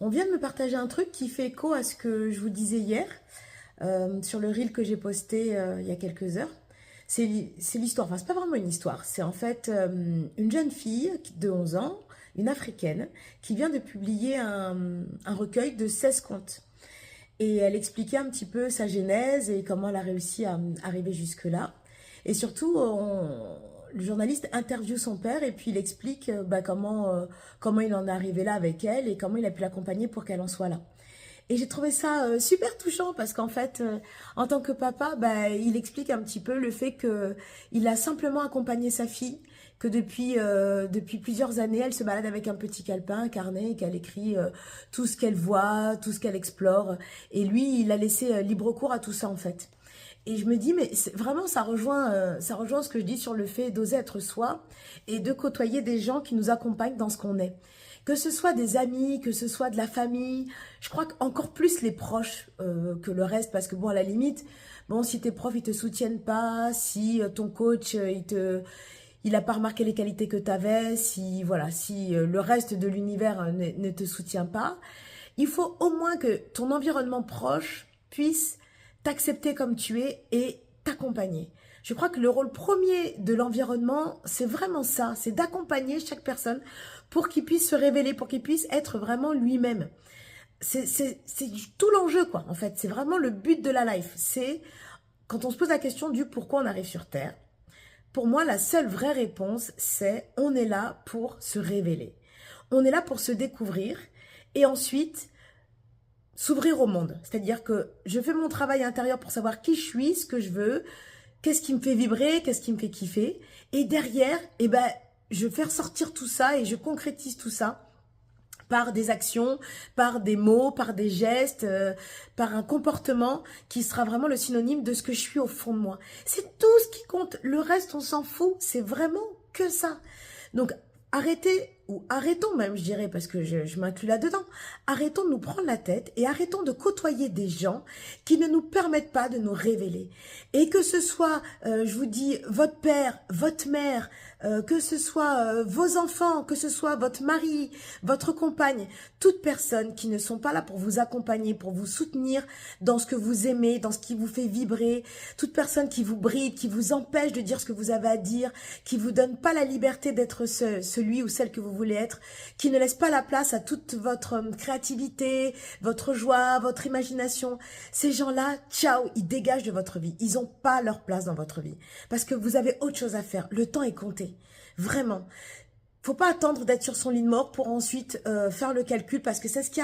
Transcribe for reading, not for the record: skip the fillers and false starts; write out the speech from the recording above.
On vient de me partager un truc qui fait écho à ce que je vous disais hier sur le reel que j'ai posté il y a quelques heures. C'est l'histoire, enfin c'est pas vraiment une histoire, c'est en fait une jeune fille de 11 ans, une africaine, qui vient de publier un recueil de 16 contes. Et elle expliquait un petit peu sa genèse et comment elle a réussi à arriver jusque-là. Et surtout, le journaliste interviewe son père et puis il explique comment il en est arrivé là avec elle et comment il a pu l'accompagner pour qu'elle en soit là. Et j'ai trouvé ça super touchant parce qu'en fait, en tant que papa, il explique un petit peu le fait que il a simplement accompagné sa fille, que depuis plusieurs années, elle se balade avec un petit calepin, un carnet, et qu'elle écrit tout ce qu'elle voit, tout ce qu'elle explore. Et lui, il a laissé libre cours à tout ça en fait. Et je me dis, mais vraiment, ça rejoint ce que je dis sur le fait d'oser être soi et de côtoyer des gens qui nous accompagnent dans ce qu'on est. Que ce soit des amis, que ce soit de la famille, je crois qu'encore plus les proches que le reste, parce que bon, à la limite, bon, si tes profs, ils te soutiennent pas, si ton coach, il a pas remarqué les qualités que tu avais, si, voilà, si le reste de l'univers ne te soutient pas, il faut au moins que ton environnement proche puisse t'accepter comme tu es et t'accompagner. Je crois que le rôle premier de l'environnement, c'est vraiment ça, c'est d'accompagner chaque personne pour qu'il puisse se révéler, pour qu'il puisse être vraiment lui-même. C'est tout l'enjeu, quoi, en fait. C'est vraiment le but de la life. C'est quand on se pose la question du pourquoi on arrive sur Terre. Pour moi, la seule vraie réponse, c'est on est là pour se révéler. On est là pour se découvrir et ensuite s'ouvrir au monde. C'est-à-dire que je fais mon travail intérieur pour savoir qui je suis, ce que je veux, qu'est-ce qui me fait vibrer, qu'est-ce qui me fait kiffer. Et derrière, je fais ressortir tout ça et je concrétise tout ça par des actions, par des mots, par des gestes, par un comportement qui sera vraiment le synonyme de ce que je suis au fond de moi. C'est tout ce qui compte. Le reste, on s'en fout. C'est vraiment que ça. Donc, arrêtez, ou arrêtons même, je dirais, parce que je m'inclus là-dedans, arrêtons de nous prendre la tête et arrêtons de côtoyer des gens qui ne nous permettent pas de nous révéler. Et que ce soit, je vous dis, votre père, votre mère, que ce soit vos enfants, que ce soit votre mari, votre compagne, toutes personnes qui ne sont pas là pour vous accompagner, pour vous soutenir dans ce que vous aimez, dans ce qui vous fait vibrer, toute personne qui vous bride, qui vous empêche de dire ce que vous avez à dire, qui vous donne pas la liberté d'être celui ou celle que vous voulez être, qui ne laisse pas la place à toute votre créativité, votre joie, votre imagination. Ces gens-là, ciao, ils dégagent de votre vie. Ils n'ont pas leur place dans votre vie. Parce que vous avez autre chose à faire. Le temps est compté. Vraiment. Faut pas attendre d'être sur son lit de mort pour ensuite faire le calcul parce que c'est ce qui